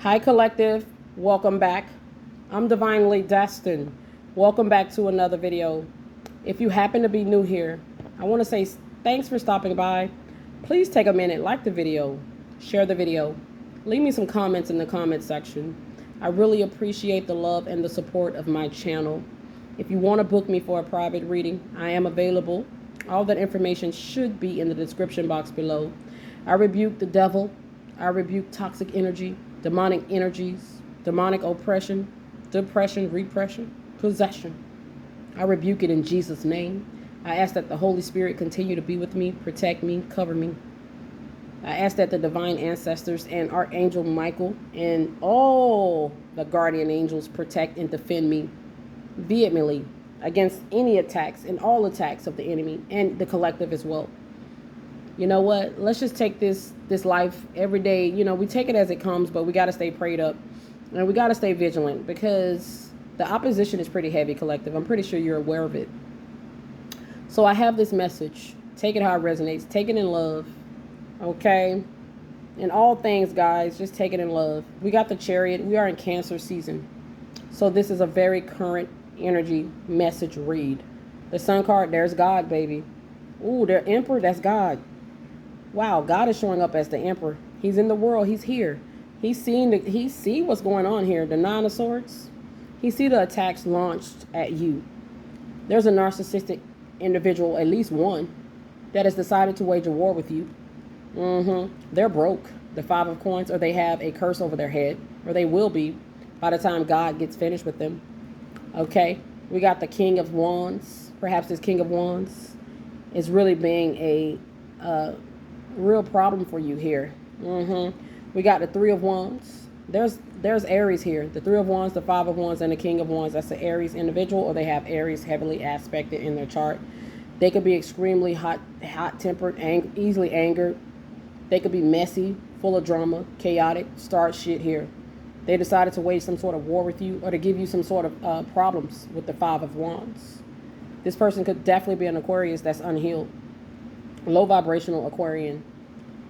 Hi, Collective. Welcome back. I'm Divinely Destined. Welcome back to another video. If you happen to be new here, I want to say thanks for stopping by. Please take a minute, like the video, share the video, leave me some comments in the comment section. I really appreciate the love and the support of my channel. If you want to book me for a private reading, I am available. All that information should be in the description box below. I rebuke the devil. I rebuke toxic energy, demonic energies, demonic oppression, depression, repression, possession. I rebuke it in Jesus' name. I ask that the Holy Spirit continue to be with me, protect me, cover me. I ask that the divine ancestors and Archangel Michael and all the guardian angels protect and defend me vehemently against any attacks and all attacks of the enemy and the collective as well. You know what? Let's just take this life every day. You know, we take it as it comes, but we got to stay prayed up and we got to stay vigilant because the opposition is pretty heavy, collective. I'm pretty sure you're aware of it. So I have this message. Take it how it resonates. Take it in love. Okay? In all things, guys, just take it in love. We got the Chariot. We are in Cancer season. So this is a very current energy message read. The Sun card, there's God, baby. Ooh, the Emperor, that's God. Wow, God is showing up as the Emperor. He's in the world. He's here. He see what's going on here. The Nine of Swords. He see the attacks launched at you. There's a narcissistic individual, at least one, that has decided to wage a war with you. They're broke. The Five of Coins, or they have a curse over their head, or they will be by the time God gets finished with them. Okay, we got the King of Wands. Perhaps this King of Wands is really being a real problem for you here. We got the Three of Wands. There's Aries here. The Three of Wands, the Five of Wands, and the King of Wands. That's the Aries individual, or they have Aries heavily aspected in their chart. They could be extremely hot-tempered, easily angered. They could be messy, full of drama, chaotic, start shit here. They decided to wage some sort of war with you or to give you some sort of problems with the Five of Wands. This person could definitely be an Aquarius that's unhealed. Low vibrational Aquarian.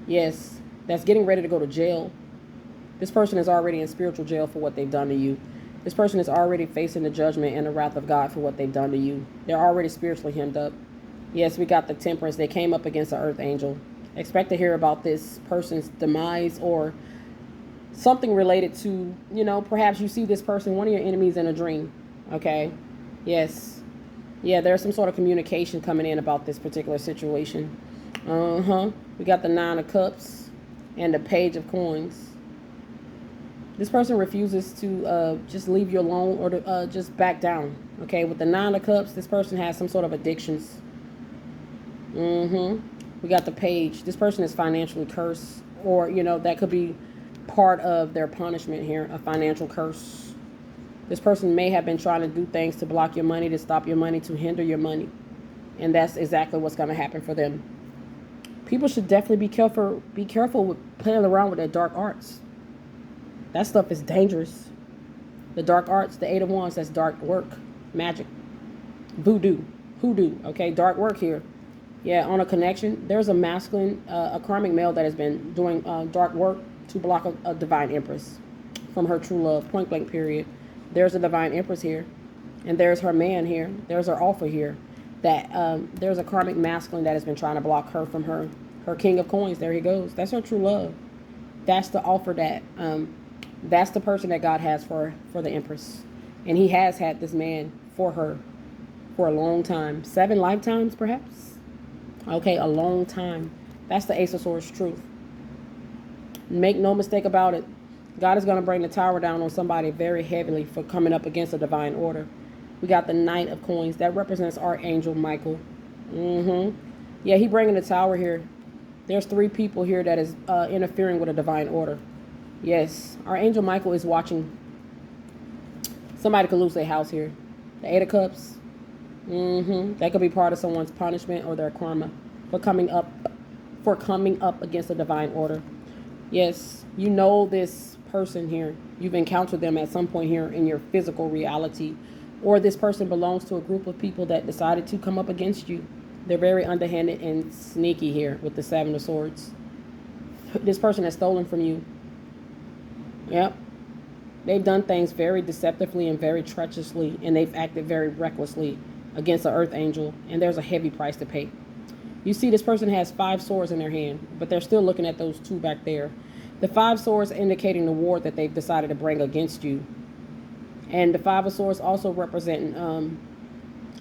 Yes, that's getting ready to go to jail. This person is already in spiritual jail for what they've done to you. This person is already facing the judgment and the wrath of God for what they've done to you. They're already spiritually hemmed up. Yes, we got the Temperance. They came up against the Earth Angel. Expect to hear about this person's demise or something related to, you know, perhaps you see this person, one of your enemies, in a dream. Okay? Yes. Yeah, there's some sort of communication coming in about this particular situation. We got the Nine of Cups and the Page of Coins. This person refuses to just leave you alone or to just back down. Okay, with the Nine of Cups, this person has some sort of addictions. We got the Page. This person is financially cursed, or, you know, that could be part of their punishment here, a financial curse. This person may have been trying to do things to block your money, to stop your money, to hinder your money. And that's exactly what's going to happen for them. People should definitely be careful with playing around with their dark arts. That stuff is dangerous. The dark arts, the Eight of Wands, that's dark work, magic, voodoo, hoodoo, okay, dark work here. Yeah, on a connection, there's a masculine, a karmic male that has been doing dark work to block a divine empress from her true love, point blank period. There's a divine empress here, and there's her man here. There's her alpha here. That there's a karmic masculine that has been trying to block her from her King of Coins. There he goes. That's her true love. That's the offer that that's the person that God has for the empress, and He has had this man for her for a long time, 7 lifetimes perhaps. Okay, a long time. That's the Ace of Swords truth. Make no mistake about it. God is going to bring the tower down on somebody very heavily for coming up against a divine order. We got the Knight of Coins. That represents Archangel Michael. Yeah, he bringing the tower here. There's 3 people here that is interfering with a divine order. Yes, Archangel Michael is watching. Somebody could lose their house here. The Eight of Cups. That could be part of someone's punishment or their karma for coming up against a divine order. Yes, you know this person here. You've encountered them at some point here in your physical reality, or this person belongs to a group of people that decided to come up against you. They're very underhanded and sneaky here with the Seven of Swords. This person has stolen from you. Yep. They've done things very deceptively and very treacherously, and they've acted very recklessly against the earth angel, and there's a heavy price to pay. You see, this person has 5 swords in their hand, but they're still looking at those 2 back there. The 5 swords indicating the war that they've decided to bring against you. And the 5 of swords also representing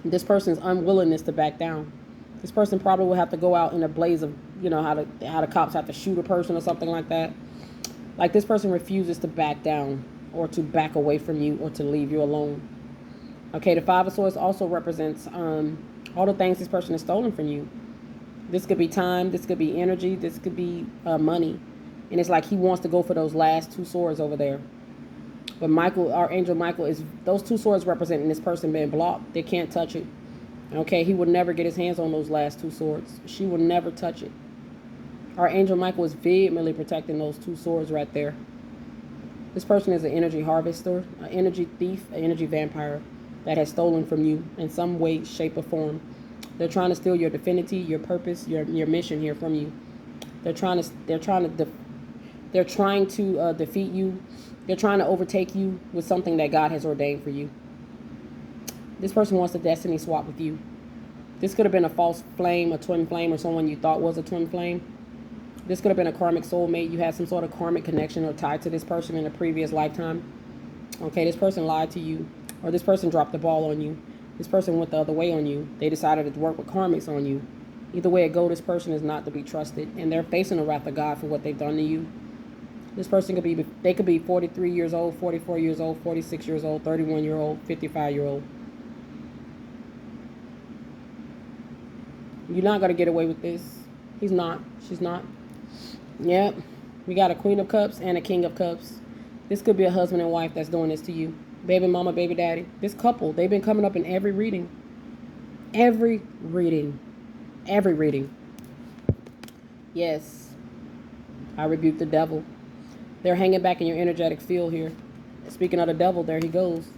this person's unwillingness to back down. This person probably will have to go out in a blaze of, you know, how the cops have to shoot a person or something like that. Like this person refuses to back down or to back away from you or to leave you alone. Okay, the 5 of swords also represents all the things this person has stolen from you. This could be time, this could be energy, this could be money. And it's like he wants to go for those last 2 swords over there. But Michael, Archangel Michael, is those 2 swords representing this person being blocked. They can't touch it. Okay, he would never get his hands on those last 2 swords. She will never touch it. Archangel Michael is vehemently protecting those 2 swords right there. This person is an energy harvester, an energy thief, an energy vampire that has stolen from you in some way, shape, or form. They're trying to steal your divinity, your purpose, your mission here from you. They're trying to defeat you. They're trying to overtake you with something that God has ordained for you. This person wants a destiny swap with you. This could have been a false flame, a twin flame, or someone you thought was a twin flame. This could have been a karmic soulmate. You had some sort of karmic connection or tied to this person in a previous lifetime. Okay, this person lied to you, or this person dropped the ball on you. This person went the other way on you. They decided to work with karmics on you. Either way it go, this person is not to be trusted, and they're facing the wrath of God for what they've done to you. This person could be 43 years old, 44 years old, 46 years old, 31-year-old, 55-year-old. You're not going to get away with this. He's not. She's not. Yep. We got a Queen of Cups and a King of Cups. This could be a husband and wife that's doing this to you. Baby mama, baby daddy. This couple, they've been coming up in every reading. Every reading. Every reading. Yes. I rebuke the devil. They're hanging back in your energetic field here. Speaking of the devil, there he goes.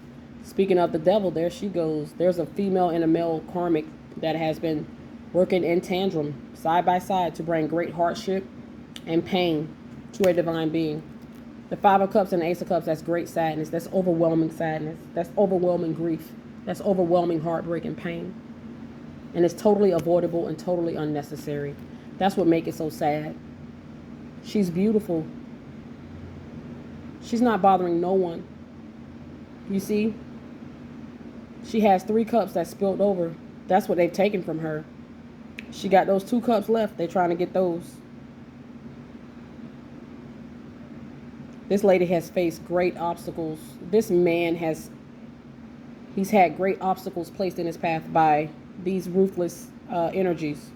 Speaking of the devil, there she goes. There's a female and a male karmic that has been working in tandem, side by side, to bring great hardship and pain to a divine being. The 5 of Cups and the Ace of Cups, that's great sadness. That's overwhelming sadness. That's overwhelming grief. That's overwhelming heartbreak and pain. And it's totally avoidable and totally unnecessary. That's what makes it so sad. She's beautiful. She's not bothering no one. You see? She has 3 cups that spilled over. That's what they've taken from her. She got those 2 cups left. They're trying to get those. This lady has faced great obstacles. This man he's had great obstacles placed in his path by these ruthless energies.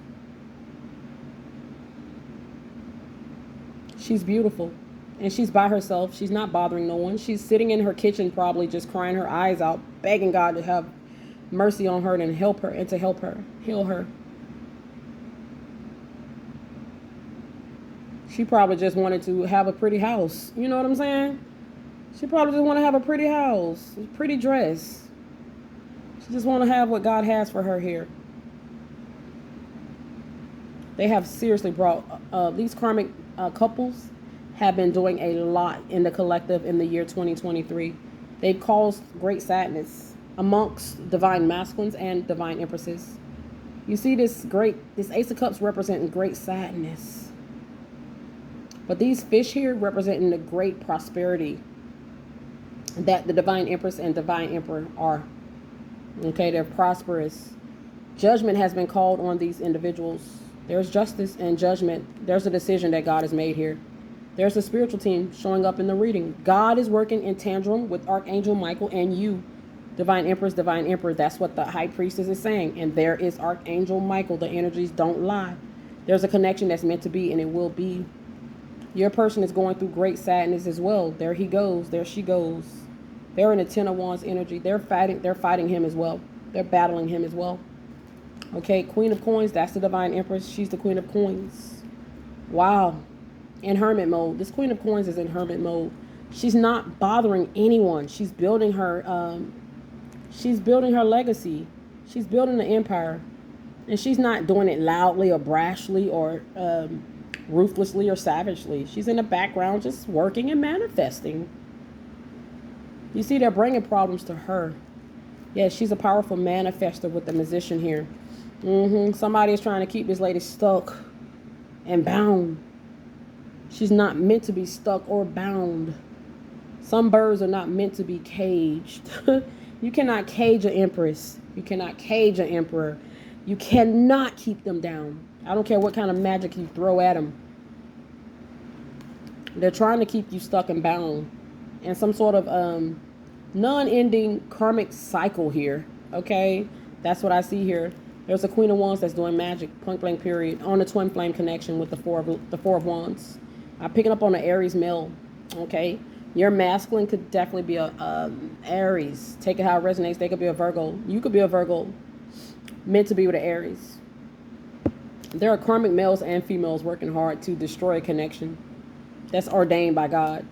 She's beautiful. And she's by herself. She's not bothering no one. She's sitting in her kitchen probably just crying her eyes out, begging God to have mercy on her and help her and to help her, heal her. She probably just wanted to have a pretty house. You know what I'm saying? She probably just want to have a pretty house, a pretty dress. She just want to have what God has for her here. They have seriously brought, these karmic couples have been doing a lot in the collective in the year 2023. They've caused great sadness amongst divine masculines and divine empresses. You see this Ace of Cups representing great sadness. But these fish here representing the great prosperity that the divine empress and divine emperor are. Okay, they're prosperous. Judgment has been called on these individuals. There's justice and judgment. There's a decision that God has made here. There's a spiritual team showing up in the reading. God is working in tandem with Archangel Michael and you, divine empress, divine emperor. That's what the high priestess is saying. And there is Archangel Michael. The energies don't lie. There's a connection that's meant to be, and it will be. Your person is going through great sadness as well. There he goes. There she goes. They're in a 10 of Wands energy. They're fighting him as well. They're battling him as well. Okay, Queen of Coins, that's the divine empress. She's the Queen of Coins. Wow. In hermit mode. This Queen of Coins is in hermit mode. She's not bothering anyone. She's building her legacy. She's building an empire. And she's not doing it loudly or brashly or ruthlessly or savagely. She's in the background just working and manifesting. You see, they're bringing problems to her. Yeah, she's a powerful manifester with the Magician here. Somebody is trying to keep this lady stuck and bound. She's not meant to be stuck or bound. Some birds are not meant to be caged. You cannot cage an empress. You cannot cage an emperor. You cannot keep them down. I don't care what kind of magic you throw at them. They're trying to keep you stuck and bound in some sort of non-ending karmic cycle here. Okay, that's what I see here. There's a Queen of Wands that's doing magic, point blank period, on the twin flame connection with the four of Wands. I'm picking up on the Aries male. Okay, your masculine could definitely be a Aries. Take it how it resonates. They could be a Virgo. You could be a Virgo, meant to be with an Aries. There are karmic males and females working hard to destroy a connection that's ordained by God.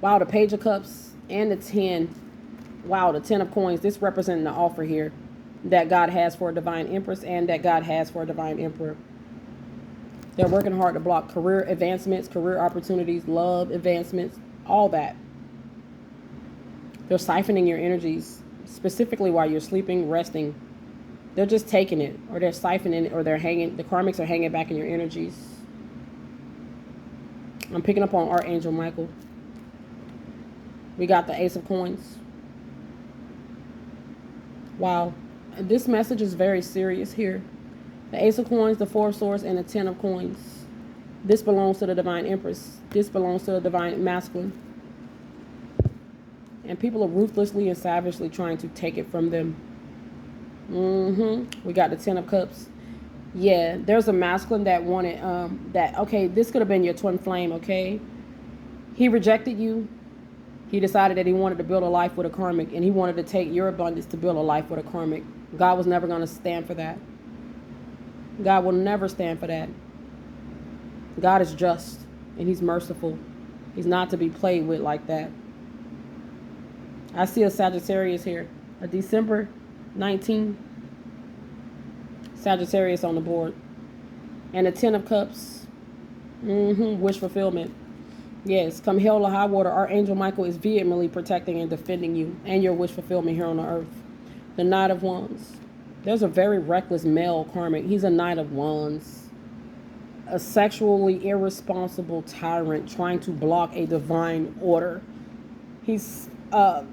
Wow, the Page of Cups and the 10. Wow, the 10 of Coins. This representing the offer here that God has for a Divine Empress and that God has for a Divine Emperor. They're working hard to block career advancements, career opportunities, love advancements, all that. They're siphoning your energies, specifically while you're sleeping, resting. They're just taking it, or they're siphoning it, or they're hanging. The karmics are hanging back in your energies. I'm picking up on Archangel Michael. We got the Ace of Coins. Wow. This message is very serious here. The Ace of Coins, the Four of Swords, and the 10 of Coins. This belongs to the Divine Empress. This belongs to the Divine Masculine. And people are ruthlessly and savagely trying to take it from them. We got the 10 of Cups. Yeah, there's a masculine that wanted okay, this could have been your twin flame, okay? He rejected you. He decided that he wanted to build a life with a karmic, and he wanted to take your abundance to build a life with a karmic. God was never going to stand for that. God will never stand for that. God is just, and he's merciful. He's not to be played with like that. I see a Sagittarius here. A December 19. Sagittarius on the board. And a 10 of Cups. Wish fulfillment. Yes, come hell or high water, Archangel Michael is vehemently protecting and defending you and your wish fulfillment here on the earth. The Knight of Wands. There's a very reckless male karmic. He's a Knight of Wands. A sexually irresponsible tyrant trying to block a divine order. He's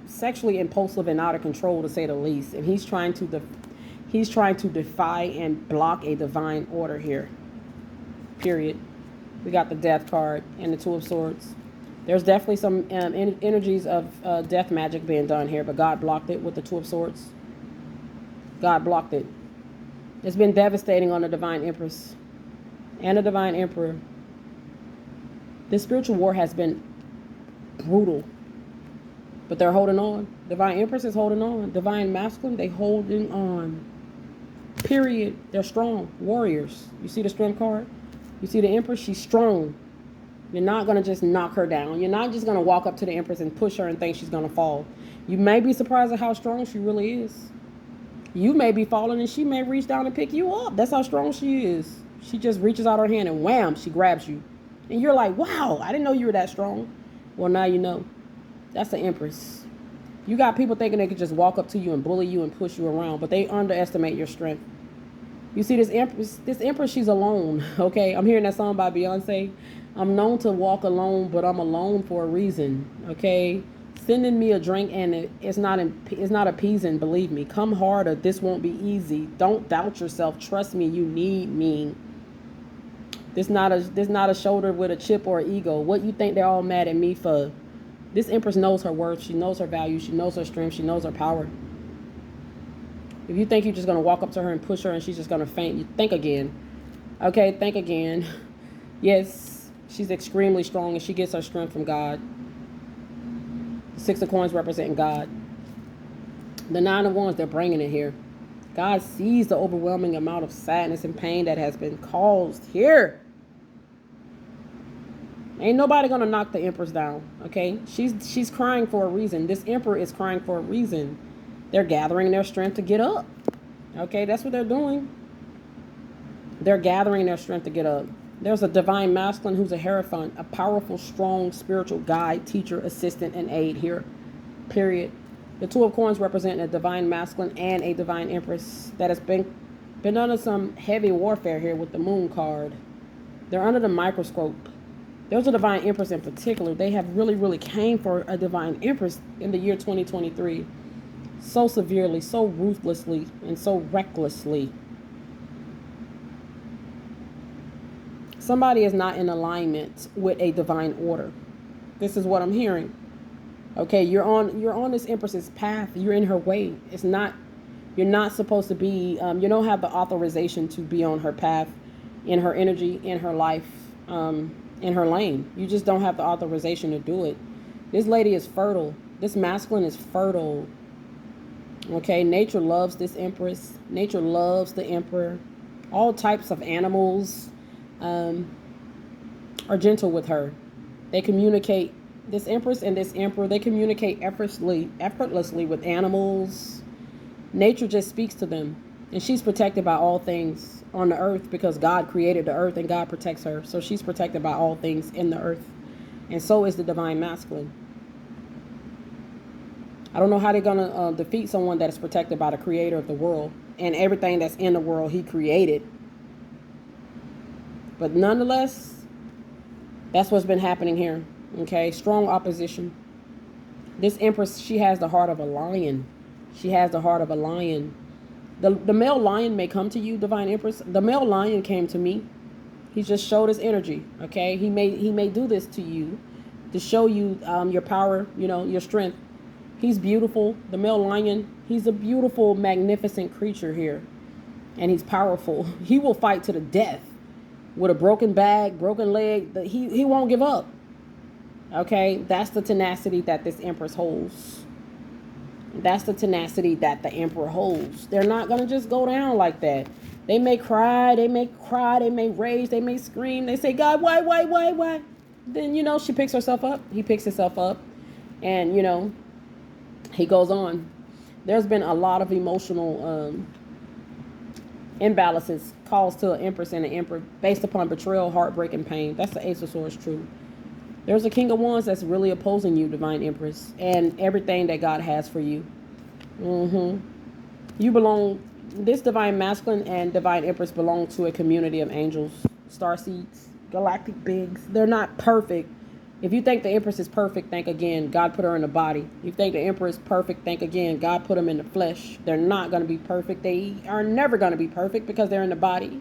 sexually impulsive and out of control, to say the least. And he's trying to defy and block a divine order here. Period. We got the Death card and the Two of Swords. There's definitely some energies of death magic being done here, but God blocked it with the Two of Swords. God blocked it. It's been devastating on the Divine Empress and the Divine Emperor. This spiritual war has been brutal, but they're holding on. Divine Empress is holding on. Divine Masculine, they holding on. Period. They're strong warriors. You see the Strength card? You see the Empress? She's strong. You're not going to just knock her down. You're not just going to walk up to the Empress and push her and think she's going to fall. You may be surprised at how strong she really is. You may be falling and she may reach down and pick you up. That's how strong she is. She just reaches out her hand and wham, she grabs you. And you're like, wow, I didn't know you were that strong. Well, now you know. That's the Empress. You got people thinking they could just walk up to you and bully you and push you around, but they underestimate your strength. You see this Empress, she's alone, okay? I'm hearing that song by Beyonce. I'm known to walk alone, but I'm alone for a reason, okay? Sending me a drink and it's not appeasing, believe me. Come harder, this won't be easy. Don't doubt yourself. Trust me, you need me. This not a shoulder with a chip or ego. What you think they're all mad at me for? This Empress knows her worth. She knows her value. She knows her strength. She knows her power. If you think you're just going to walk up to her and push her and she's just going to faint, you think again. Okay, think again. Yes, she's extremely strong and she gets her strength from God. The Six of Coins representing God. The Nine of Wands, they're bringing it here. God sees the overwhelming amount of sadness and pain that has been caused here. Ain't nobody going to knock the Empress down, okay? She's crying for a reason. This Emperor is crying for a reason. They're gathering their strength to get up. Okay, that's what they're doing. They're gathering their strength to get up. There's a divine masculine who's a hierophant, a powerful, strong spiritual guide, teacher, assistant, and aid here. Period. The Two of Coins represent a divine masculine and a divine empress that has been under some heavy warfare here with the moon card. They're under the microscope. There's a divine empress in particular. They have really came for a divine empress in the year 2023. So severely, so ruthlessly, and so recklessly. Somebody is not in alignment with a divine order. This is what I'm hearing. Okay, you're on this empress's path. You're in her way. You're not supposed to be, you don't have the authorization to be on her path, in her energy, in her life, in her lane. You just don't have the authorization to do it. This lady is fertile. This masculine is fertile. Okay, nature loves this empress. Nature loves the emperor. All types of animals are gentle with her. They communicate, this empress and this emperor, they communicate effortlessly with animals. Nature just speaks to them. And she's protected by all things on the earth because God created the earth and God protects her. So she's protected by all things in the earth. And so is the divine masculine. I don't know how they're going to defeat someone that is protected by the creator of the world. And everything that's in the world he created. But nonetheless, that's what's been happening here. Okay, strong opposition. This empress, she has the heart of a lion. She has the heart of a lion. The male lion may come to you, divine empress. The male lion came to me. He just showed his energy. Okay, he may do this to you to show you your power, your strength. He's beautiful. The male lion, he's a beautiful, magnificent creature here. And he's powerful. He will fight to the death with a broken back, broken leg. He won't give up. Okay, that's the tenacity that this empress holds. That's the tenacity that the emperor holds. They're not going to just go down like that. They may cry, they may rage, they may scream. They say, God, why? Then, she picks herself up. He picks himself up. And, he goes on. There's been a lot of emotional imbalances caused to an empress and an emperor based upon betrayal, heartbreak, and pain. That's the Ace of Swords true. There's a King of Wands that's really opposing you, divine empress, and everything that God has for you. You belong, this divine masculine and divine empress belong to a community of angels, starseeds, galactic beings. They're not perfect. If you think the empress is perfect, think again. God put her in the body. If you think the emperor is perfect, think again. God put them in the flesh. They're not going to be perfect. They are never going to be perfect because they're in the body.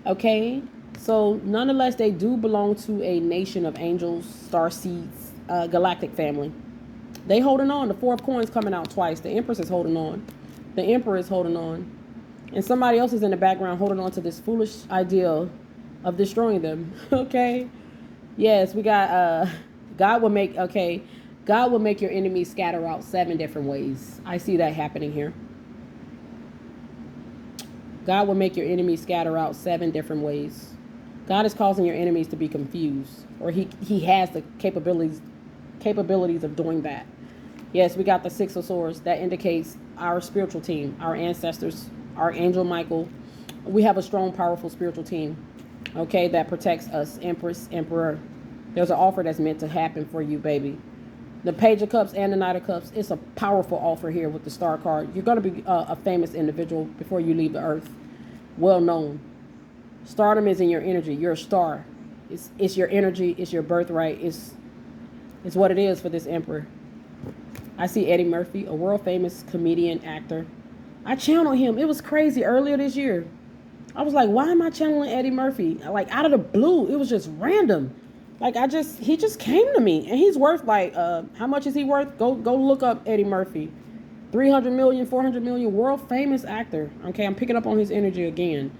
Okay? So, nonetheless, they do belong to a nation of angels, starseeds, galactic family. They holding on. The Four of Coins coming out twice. The empress is holding on. The emperor is holding on. And somebody else is in the background holding on to this foolish idea of destroying them. Okay? Yes, we got, God will make your enemies scatter out 7 different ways. I see that happening here. God will make your enemies scatter out 7 different ways. God is causing your enemies to be confused, or he has the capabilities of doing that. Yes, we got the Six of Swords. That indicates our spiritual team, our ancestors, Archangel Michael. We have a strong, powerful spiritual team, okay, that protects us, Empress, Emperor. There's an offer that's meant to happen for you, baby. The Page of Cups and the Knight of Cups, it's a powerful offer here with the Star card. You're going to be a famous individual before you leave the earth. Well known. Stardom is in your energy. You're a star. It's your energy. It's your birthright. It's what it is for this emperor. I see Eddie Murphy, a world famous comedian, actor. I channeled him. It was crazy earlier this year. I was like, why am I channeling Eddie Murphy? Like, out of the blue. It was just random. Like, he just came to me. And he's worth, like, how much is he worth? Go look up Eddie Murphy. 300 million, 400 million, world famous actor. Okay, I'm picking up on his energy again.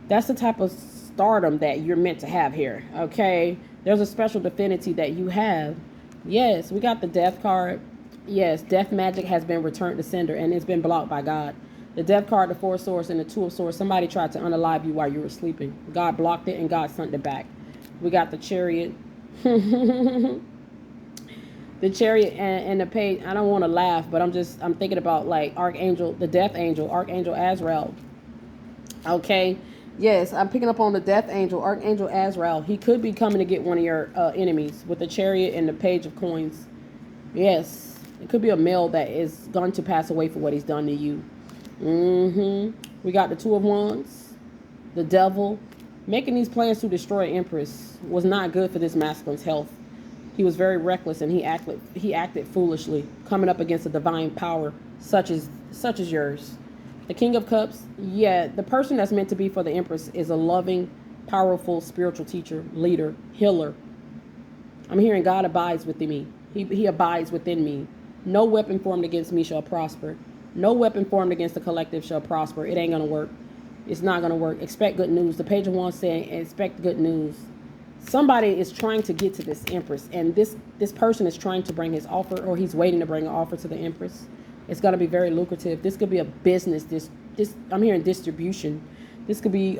That's the type of stardom that you're meant to have here. Okay, there's a special divinity that you have. Yes, we got the Death card. Yes, death magic has been returned to sender and it's been blocked by God. The Death card, the Four of Swords, and the Two of Swords. Somebody tried to unalive you while you were sleeping. God blocked it and God sent it back. We got the Chariot. The Chariot and the Page. I don't want to laugh, but I'm thinking about, like, Archangel, the Death Angel, Archangel Azrael. Okay, Yes, I'm picking up on the death angel, Archangel Azrael. He could be coming to get one of your enemies with the chariot and the page of coins. Yes, it could be a male that is going to pass away for what he's done to you. We got the Two of Wands, the devil. Making these plans to destroy Empress was not good for this masculine's health. He was very reckless and he acted foolishly, coming up against a divine power such as yours. The King of Cups, yeah, the person that's meant to be for the Empress is a loving, powerful spiritual teacher, leader, healer. I'm hearing God abides within me. He abides within me. No weapon formed against me shall prosper. No weapon formed against the collective shall prosper. It ain't going to work. It's not going to work. Expect good news. The Page of Wands saying, expect good news. Somebody is trying to get to this Empress, and this person is trying to bring his offer, or he's waiting to bring an offer to the Empress. It's going to be very lucrative. This could be a business. This I'm hearing distribution. This could be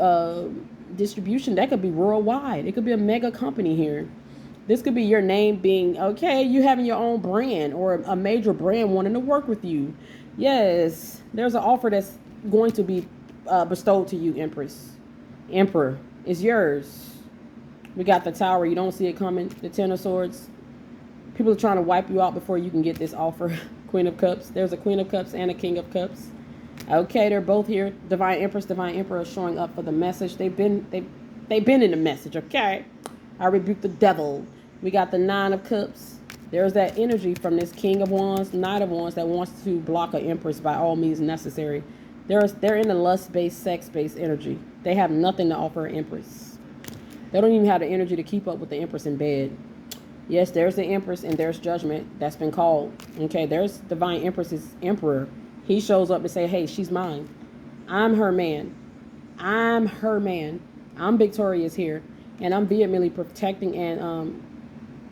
distribution. That could be worldwide. It could be a mega company here. This could be your name being, okay, you having your own brand or a major brand wanting to work with you. Yes, there's an offer that's going to be bestowed to you, Empress. Emperor is yours. We got the Tower. You don't see it coming. The Ten of Swords. People are trying to wipe you out before you can get this offer. Queen of Cups. There's a Queen of Cups and a King of Cups. Okay, they're both here. Divine Empress, Divine Emperor is showing up for the message. They've been in the message, okay? I rebuke the devil. We got the Nine of Cups. There's that energy from this King of Wands, Knight of Wands that wants to block an Empress by all means necessary. They're in the lust-based, sex-based energy. They have nothing to offer an Empress. They don't even have the energy to keep up with the Empress in bed. Yes, there's the Empress and there's judgment that's been called. Okay, there's Divine Empress's Emperor. He shows up to say, hey, she's mine. I'm her man. I'm her man. I'm victorious here. And I'm vehemently protecting and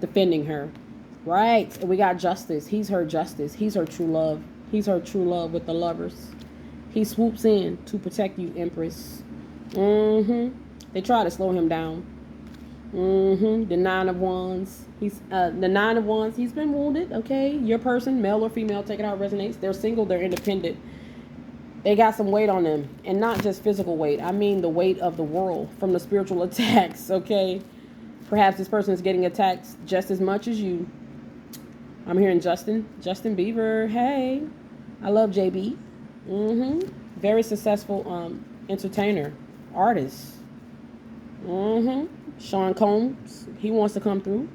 defending her. Right. And we got Justice. He's her justice. He's her true love. He's her true love with the lovers. He swoops in to protect you, Empress. They try to slow him down. The Nine of Wands. He's the Nine of Wands. He's been wounded. Okay, your person, male or female, take it how it resonates. They're single. They're independent. They got some weight on them, and not just physical weight. I mean the weight of the world from the spiritual attacks. Okay, perhaps this person is getting attacked just as much as you. I'm hearing Justin Bieber. Hey, I love JB. Very successful entertainer, artist. Sean Combs, he wants to come through.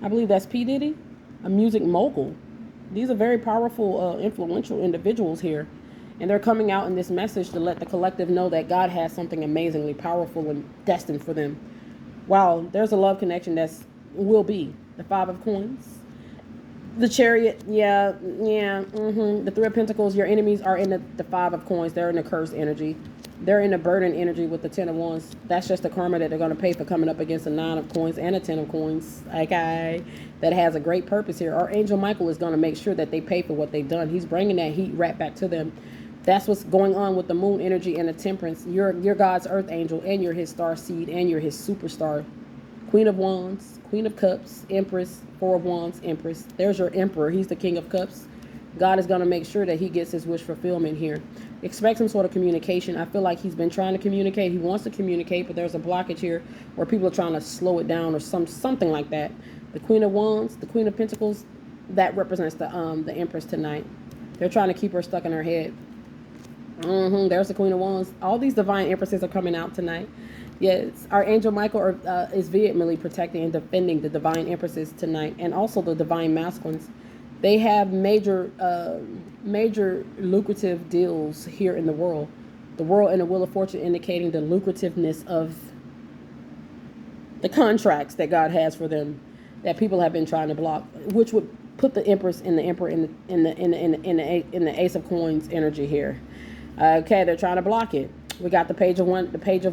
I believe that's P. Diddy, a music mogul. These are very powerful, influential individuals here. And they're coming out in this message to let the collective know that God has something amazingly powerful and destined for them. Wow, there's a love connection will be. The Five of Coins. The Chariot, the Three of Pentacles, your enemies are in the Five of Coins. They're in the cursed energy. They're in the burden energy with the Ten of Wands. That's just the karma that they're going to pay for coming up against a Nine of Coins and a Ten of Coins. Okay, that has a great purpose here. Archangel Michael is going to make sure that they pay for what they've done. He's bringing that heat right back to them. That's what's going on with the Moon energy and the Temperance. You're God's Earth Angel, and you're his star seed, and you're his superstar. Queen of Wands, Queen of Cups, Empress, Four of Wands, Empress. There's your Emperor. He's the King of Cups. God is going to make sure that he gets his wish fulfillment here. Expect some sort of communication. I feel like he's been trying to communicate. He wants to communicate, but there's a blockage here where people are trying to slow it down or something like that. The Queen of Wands, the Queen of Pentacles, that represents the Empress tonight. They're trying to keep her stuck in her head. There's the Queen of Wands. All these divine empresses are coming out tonight. Yes, Archangel Michael is vehemently protecting and defending the divine empresses tonight, and also the divine masculines. They have major lucrative deals here in the world. The world and the Wheel of Fortune indicating the lucrativeness of the contracts that God has for them that people have been trying to block, which would put the Empress and the Emperor in the Ace of Coins energy here. Okay, they're trying to block it. We got the Page of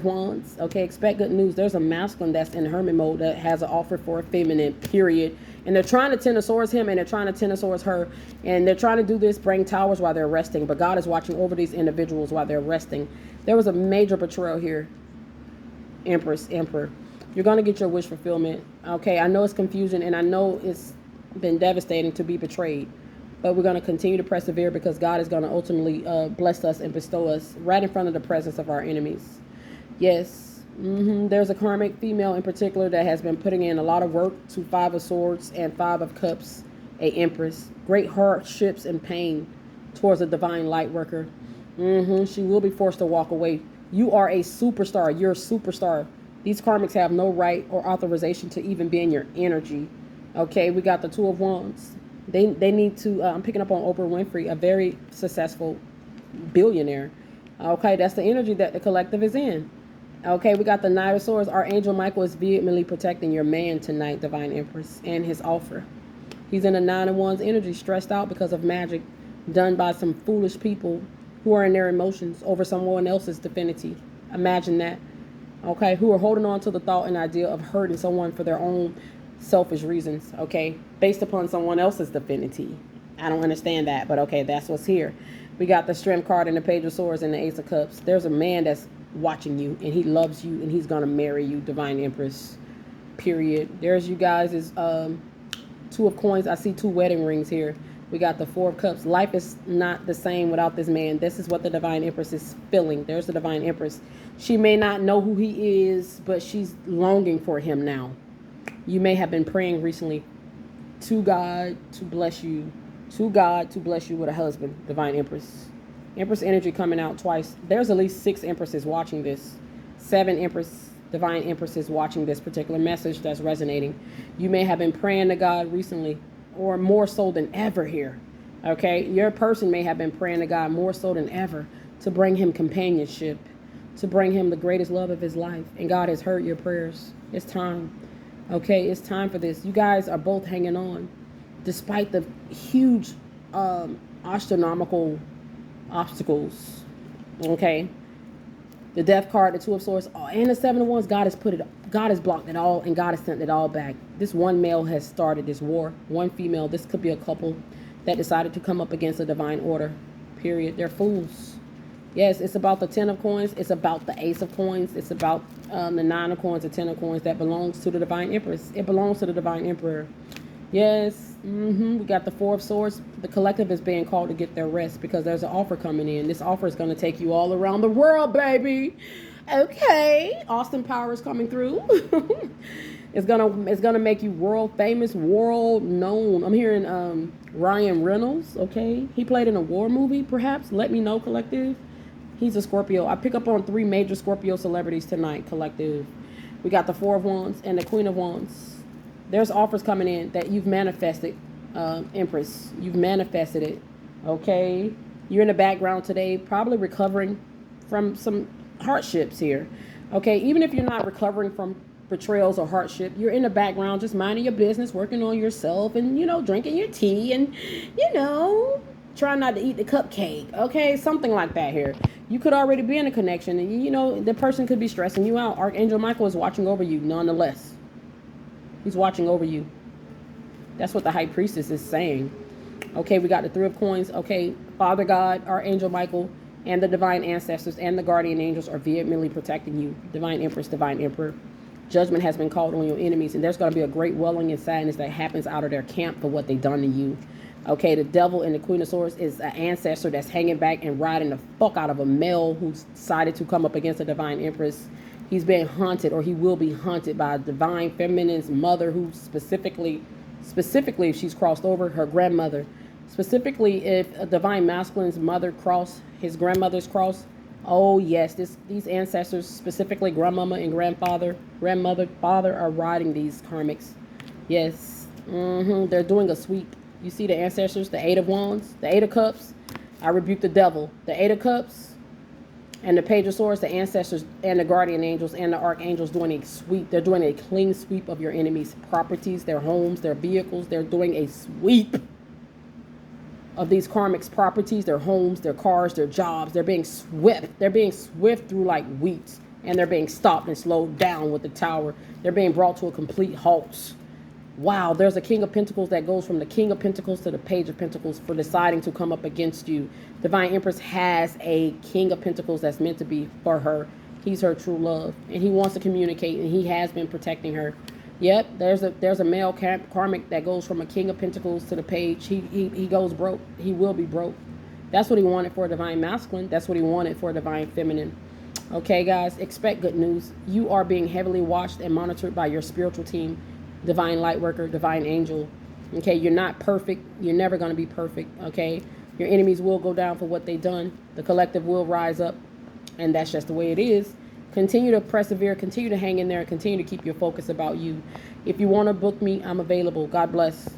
Wands. Okay, expect good news. There's a masculine that's in hermit mode that has an offer for a feminine, period. And they're trying to Tenosaurus him, and they're trying to Tenosaurus her. And they're trying to do this, bring towers while they're resting. But God is watching over these individuals while they're resting. There was a major betrayal here. Empress, Emperor. You're going to get your wish fulfillment. Okay, I know it's confusion, and I know it's been devastating to be betrayed. But we're going to continue to persevere because God is going to ultimately bless us and bestow us right in front of the presence of our enemies. Yes. There's a karmic female in particular that has been putting in a lot of work to Five of Swords and Five of Cups, a Empress. Great hardships and pain towards a divine light worker. She will be forced to walk away. You are a superstar. You're a superstar. These karmics have no right or authorization to even be in your energy. Okay, we got the Two of Wands. They need to, I'm picking up on Oprah Winfrey, a very successful billionaire. Okay, that's the energy that the collective is in. Okay, we got the Knight of Swords. Archangel Michael is vehemently protecting your man tonight, Divine Empress, and his offer. He's in the Nine of Wands energy, stressed out because of magic done by some foolish people who are in their emotions over someone else's divinity. Imagine that. Okay, who are holding on to the thought and idea of hurting someone for their own selfish reasons, okay, based upon someone else's divinity. I don't understand that, but okay, that's what's here. We got the Strength card and the Page of Swords and the Ace of Cups. There's a man that's watching you, and he loves you, and he's going to marry you, Divine Empress, period. There's you guys is Two of Coins. I see two wedding rings here. We got the Four of Cups. Life is not the same without this man. This is what the Divine Empress is feeling. There's the Divine Empress. She may not know who he is, but she's longing for him now. You may have been praying recently to God to bless you. To God to bless you with a husband, Divine Empress. Empress energy coming out twice. There's at least 6 Empresses watching this. 7 Empress, Divine Empresses watching this particular message that's resonating. You may have been praying to God recently, or more so than ever here. Okay, your person may have been praying to God more so than ever to bring him companionship, to bring him the greatest love of his life. And God has heard your prayers. It's time. Okay, it's time for this. You guys are both hanging on despite the huge astronomical obstacles. Okay, the Death card, the Two of Swords, and the Seven of Wands. God has blocked it all, and God has sent it all back. This one male has started this war. One female. This could be a couple that decided to come up against a divine order. Period. They're fools. Yes, it's about the Ten of Coins. It's about the Ace of Coins. It's about the Nine of Coins, the Ten of Coins. That belongs to the Divine Empress. It belongs to the Divine Emperor. Yes. We got the Four of Swords. The collective is being called to get their rest because there's an offer coming in. This offer is going to take you all around the world, baby. Okay. Austin Powers coming through. It's gonna make you world famous, world known. I'm hearing Ryan Reynolds. Okay, he played in a war movie, perhaps. Let me know, collective. He's a Scorpio. I pick up on 3 major Scorpio celebrities tonight, collective. We got the Four of Wands and the Queen of Wands. There's offers coming in that you've manifested, Empress. You've manifested it. Okay, you're in the background today, probably recovering from some hardships here. Okay, even if you're not recovering from betrayals or hardship, you're in the background just minding your business, working on yourself, and drinking your tea, and trying not to eat the cupcake. Okay, something like that here. You could already be in a connection, and the person could be stressing you out. Archangel Michael is watching over you nonetheless. He's watching over you. That's what the High Priestess is saying. Okay, we got the Three of Coins. Okay, Father God, Archangel Michael, and the divine ancestors and the guardian angels are vehemently protecting you. Divine Empress, Divine Emperor. Judgment has been called on your enemies, and there's going to be a great welling in sadness that happens out of their camp for what they've done to you. Okay, the Devil and the Queen of Swords is an ancestor that's hanging back and riding the fuck out of a male who's decided to come up against a Divine Empress. He's being haunted, or he will be haunted by a divine feminine's mother, who specifically if she's crossed over, her grandmother. Specifically, if a divine masculine's mother crossed his grandmother's cross. Oh yes, these ancestors, specifically grandmama and grandmother, father, are riding these karmics. Yes, they're doing a sweep. You see the ancestors, the Eight of Wands, the Eight of Cups. I rebuke the devil. The Eight of Cups and the Page of Swords, the ancestors and the guardian angels and the archangels doing a sweep. They're doing a clean sweep of your enemies' properties, their homes, their vehicles. They're doing a sweep of these karmics' properties, their homes, their cars, their jobs. They're being swept. They're being swept through like wheat, and they're being stopped and slowed down with the tower. They're being brought to a complete halt. Wow, there's a King of Pentacles that goes from the King of Pentacles to the Page of Pentacles for deciding to come up against you. Divine Empress has a King of Pentacles that's meant to be for her. He's her true love, and he wants to communicate, and he has been protecting her. Yep, there's a male karmic that goes from a King of Pentacles to the Page. He goes broke. He will be broke. That's what he wanted for a divine masculine. That's what he wanted for a divine feminine. Okay, guys, expect good news. You are being heavily watched and monitored by your spiritual team, divine light worker, divine angel. Okay, you're not perfect. You're never going to be perfect. Okay, your enemies will go down for what they've done. The collective will rise up, and that's just the way it is. Continue to persevere, continue to hang in there, and continue to keep your focus about you. If you want to book me, I'm available. God bless.